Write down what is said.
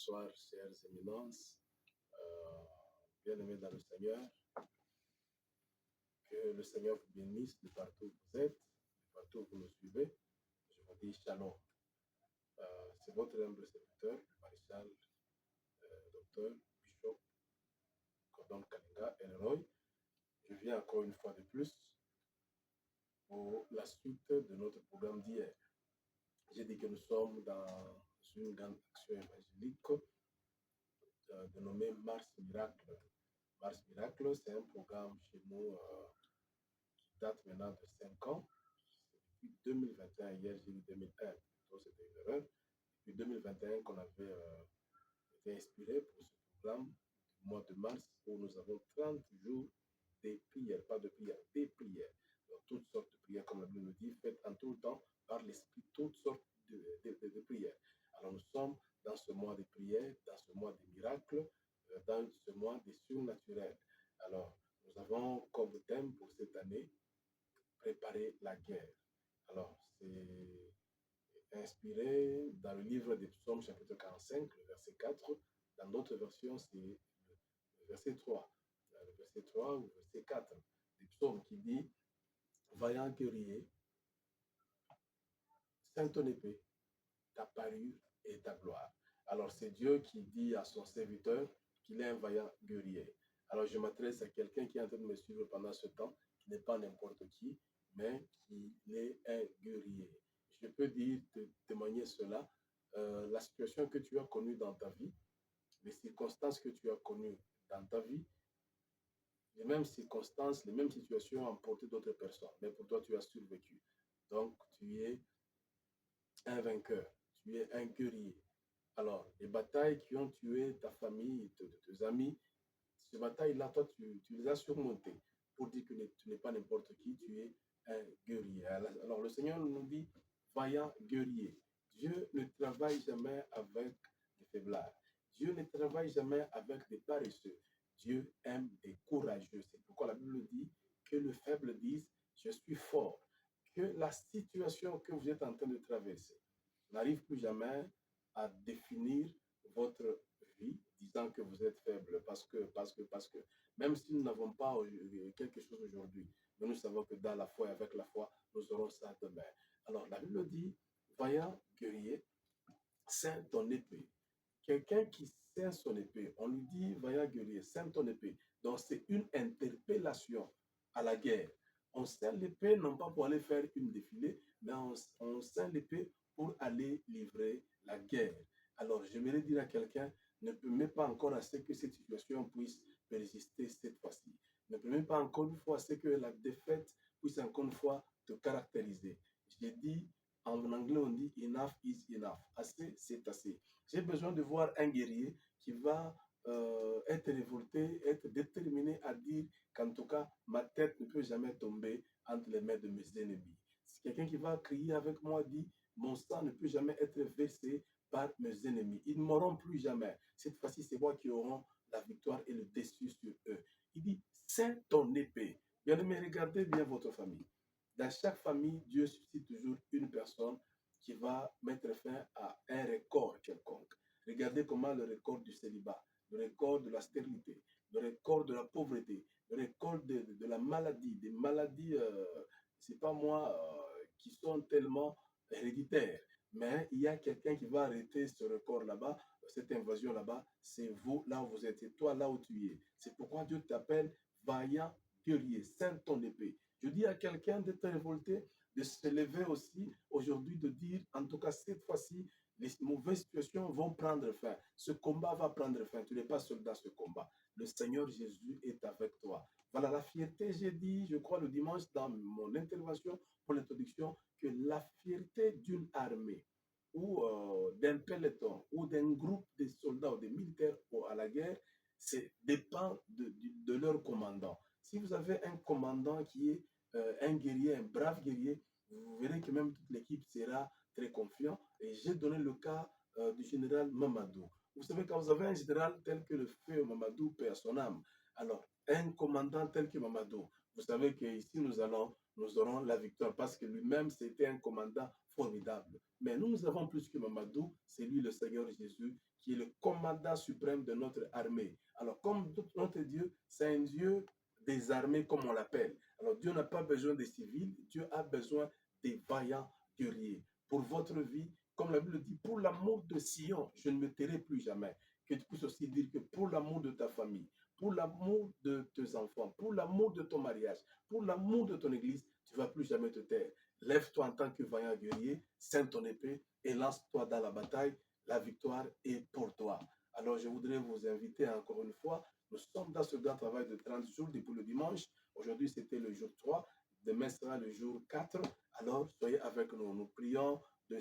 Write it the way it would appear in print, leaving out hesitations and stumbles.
Bonsoir, chères éminences, bien-aimés dans le Seigneur. Que le Seigneur vous bénisse de partout où vous êtes, de partout où vous nous suivez. Je vous dis shalom. C'est votre humble serviteur, le maréchal, docteur, bishop, Gordon Kalinga, Elroy. Je viens encore une fois de plus pour la suite de notre programme d'hier. J'ai dit que nous sommes dans une grande action évangélique dénommée Mars Miracle. Mars Miracle, c'est un programme chez nous qui date maintenant de 5 ans. C'est depuis 2021, hier j'ai dit 2001, donc c'était une erreur. Depuis 2021 qu'on avait été inspiré pour ce programme du mois de mars où nous avons 30 jours des prières, pas de prières, des prières. Donc, toutes sortes de prières, comme la Bible nous dit, faites en tout temps par l'Esprit toutes sortes de prières. Alors nous sommes dans ce mois de prières, dans ce mois des miracles, dans ce mois des surnaturels. Alors, nous avons comme thème pour cette année, préparer la guerre. Alors, c'est inspiré dans le livre des Psaumes, chapitre 45, le verset 4. Dans d'autres versions, c'est le verset 3. Le verset 3 ou le verset 4 des Psaumes qui dit « Vaillant guerrier, ceins ton épée, ta parure et ta gloire. » Alors, c'est Dieu qui dit à son serviteur qu'il est un vaillant guerrier. Alors, je m'adresse à quelqu'un qui est en train de me suivre pendant ce temps, qui n'est pas n'importe qui, mais qui est un guerrier. Je peux dire, te témoigner cela, la situation que tu as connue dans ta vie, les circonstances que tu as connues dans ta vie, les mêmes circonstances, les mêmes situations ont emporté d'autres personnes, mais pour toi, tu as survécu. Donc, tu es un vainqueur, tu es un guerrier. Alors, les batailles qui ont tué ta famille, tes amis, ces batailles-là, toi, tu les as surmontées pour dire que tu n'es pas n'importe qui, tu es un guerrier. Alors, le Seigneur nous dit, vaillant guerrier. Dieu ne travaille jamais avec des faiblards. Dieu ne travaille jamais avec des paresseux. Dieu aime des courageux. C'est pourquoi la Bible dit que le faible dise, je suis fort. Que la situation que vous êtes en train de traverser n'arrive plus jamais à définir votre vie, disant que vous êtes faible, parce que, même si nous n'avons pas quelque chose aujourd'hui, mais nous savons que dans la foi et avec la foi, nous aurons ça demain. Alors, la Bible dit, vaillant guerrier, ceins ton épée. Quelqu'un qui ceint son épée, on lui dit, vaillant guerrier, ceins ton épée. Donc, c'est une interpellation à la guerre. On ceint l'épée non pas pour aller faire une défilée, mais on ceint l'épée pour aller livrer la guerre. Alors, j'aimerais dire à quelqu'un, ne permets pas encore à ce que cette situation puisse persister cette fois-ci. Ne permets pas encore une fois à ce que la défaite puisse encore une fois te caractériser. J'ai dit, en anglais, on dit enough is enough. Assez, c'est assez. J'ai besoin de voir un guerrier qui va être révolté, être déterminé à dire qu'en tout cas, ma tête ne peut jamais tomber entre les mains de mes ennemis. C'est quelqu'un qui va crier avec moi, dit, mon sang ne peut jamais être versé par mes ennemis. Ils ne mourront plus jamais. Cette fois-ci, c'est moi qui aurai la victoire et le dessus sur eux. Il dit, ceins ton épée. Bien-aimé, regardez bien votre famille. Dans chaque famille, Dieu suscite toujours une personne qui va mettre fin à un record quelconque. Regardez comment le record du célibat, le record de la stérilité, le record de la pauvreté, le record de la maladie, des maladies, c'est pas moi, qui sont tellement héréditaires. Mais il y a quelqu'un qui va arrêter ce record là-bas, cette invasion là-bas, c'est vous là où vous êtes, et toi là où tu es. C'est pourquoi Dieu t'appelle vaillant guerrier, ceins ton épée. Je dis à quelqu'un d'être révolté, de se lever aussi aujourd'hui, de dire, en tout cas cette fois-ci, les mauvaises situations vont prendre fin. Ce combat va prendre fin. Tu n'es pas seul dans ce combat. Le Seigneur Jésus est avec toi. Voilà la fierté, j'ai dit, je crois, le dimanche dans mon intervention pour l'introduction, que la fierté d'une armée ou d'un peloton ou d'un groupe de soldats ou de militaires à la guerre, dépend de leur commandant. Si vous avez un commandant qui est un guerrier, un brave guerrier, vous verrez que même toute l'équipe sera très confiante. Et j'ai donné le cas du général Mamadou. Vous savez, quand vous avez un général tel que le feu Mamadou, paix à son âme, alors un commandant tel que Mamadou, vous savez qu'ici nous aurons la victoire parce que lui-même c'était un commandant formidable. Mais nous avons plus que Mamadou, c'est lui le Seigneur Jésus qui est le commandant suprême de notre armée. Alors, comme notre Dieu, c'est un Dieu des armées, comme on l'appelle. Alors, Dieu n'a pas besoin des civils, Dieu a besoin des vaillants guerriers. Pour votre vie, comme la Bible dit, pour l'amour de Sion, je ne me tairai plus jamais. Que tu puisses aussi dire que pour l'amour de ta famille, pour l'amour de tes enfants, pour l'amour de ton mariage, pour l'amour de ton église, tu ne vas plus jamais te taire. Lève-toi en tant que vaillant guerrier, scinde ton épée et lance-toi dans la bataille. La victoire est pour toi. Alors, je voudrais vous inviter encore une fois. Nous sommes dans ce grand travail de 30 jours depuis le dimanche. Aujourd'hui, c'était le jour 3. Demain sera le jour 4. Alors, soyez avec nous. Nous prions de